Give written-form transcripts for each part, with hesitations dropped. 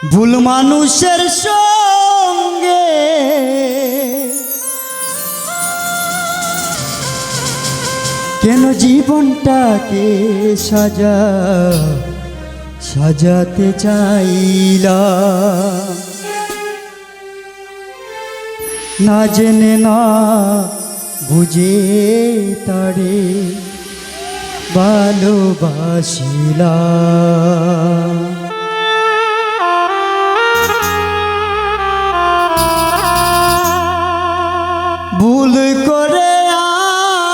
ভুল মানুষের সঙ্গে কেন জীবনটাকে সাজাতে চাইলা, না জেনে না বুঝে তারে ভালোবাসিলা। ভুল করে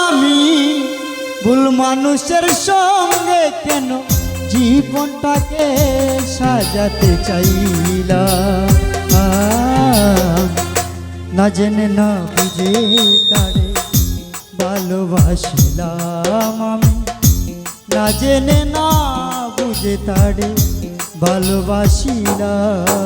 আমি ভুল মানুষের সঙ্গে কেন জীবনটাকে সাজাতে চাইলাম, না জেনে না বুঝে তারে ভালোবাসিলাম আমি, না জেনে না বুঝে তারে ভালোবাসিলাম।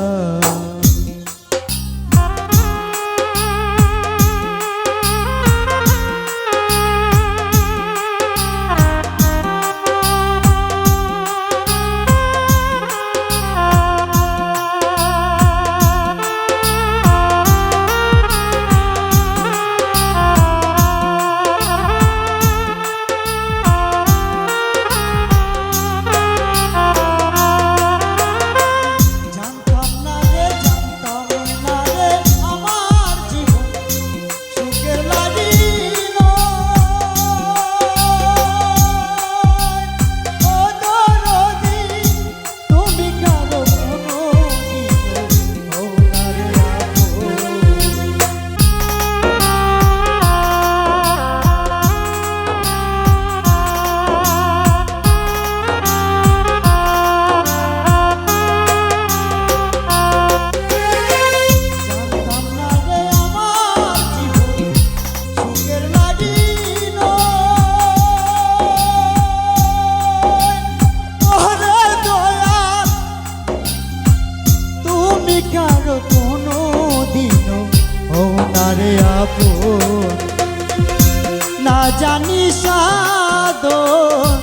না জানি সাধন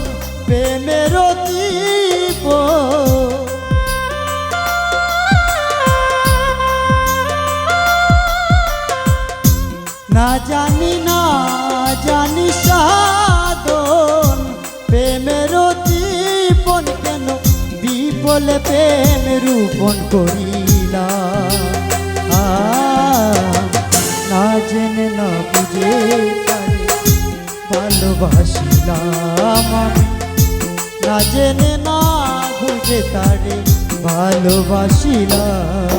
প্রেমের দীপ, না জানি সাধন প্রেমের দীপন, কেন বিফলে প্রেম রূপন করিলা, না জেনে না বুঝে তারে ভালোবাসিলাম আমি, না জেনে না বুঝে তারে ভালোবাসিলাম।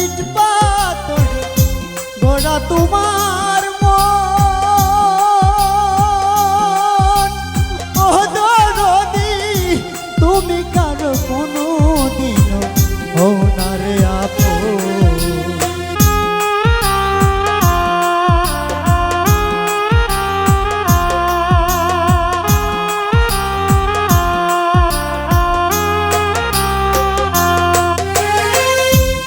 ইট পাথর গোড়া তোমার মন, ও দরদি তুমি কারো কোনো দিন হও না রে আপন,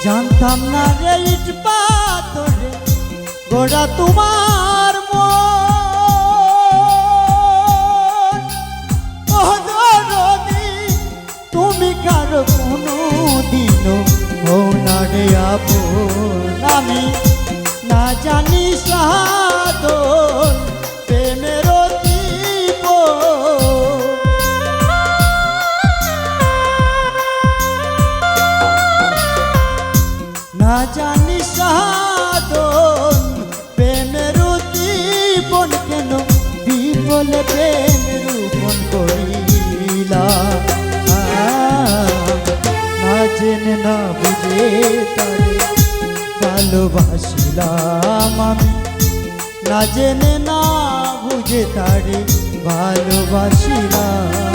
জানতাম না রে ইট পাথরে গোড়া তোমার মন, ও দরদি তুমি কারো কোনো দিন হও না রে আপন, আমি না জানি সাধন প্রেমের দীপ, না জানি সাধন প্রেমের দীপন, কেন বিফলে প্রেম রূপন করিলা, না জেনে না বুঝে তারে ভালোবাসিলাম আমি, না জেনে না বুঝে তারে ভালোবাসিলাম।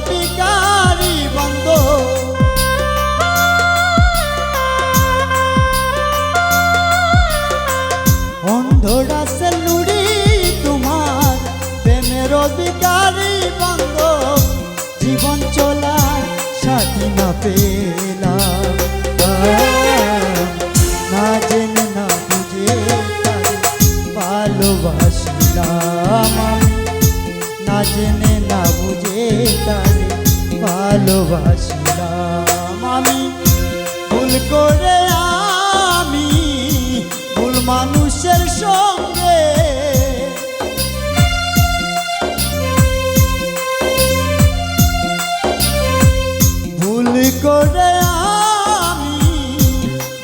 ভিখারি বন্ধ অন্ধরা সে নুড়ি তোমার প্রেমের ভিখারি বন্ধ জীবন চলার সাথী না পেলাম না জেনে না বুঝে তারে ভালোবাসিলাম আমি না জেনে না বুঝে তারে ভালোবাসিলাম আমি ভুল করে আমি ভুল মানুষের সঙ্গে ভুল করে আমি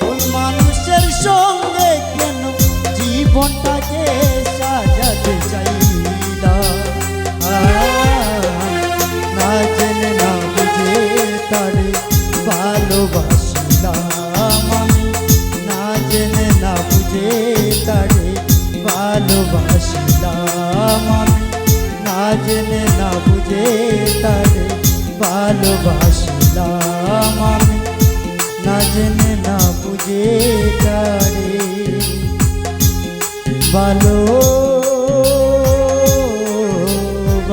ভুল মানুষের সঙ্গে কেন জীবনটাকে সাজাতে চাইলাম না জেনে না বুঝে তারে ভালোবাসিলাম আমি না জেনে না বুঝে তারে ভালোবাসিলাম আমি না জেনে না বুঝে তারে ভালোবাসিলাম আমি না জেনে না বুঝে তারে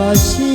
ভালোবাসি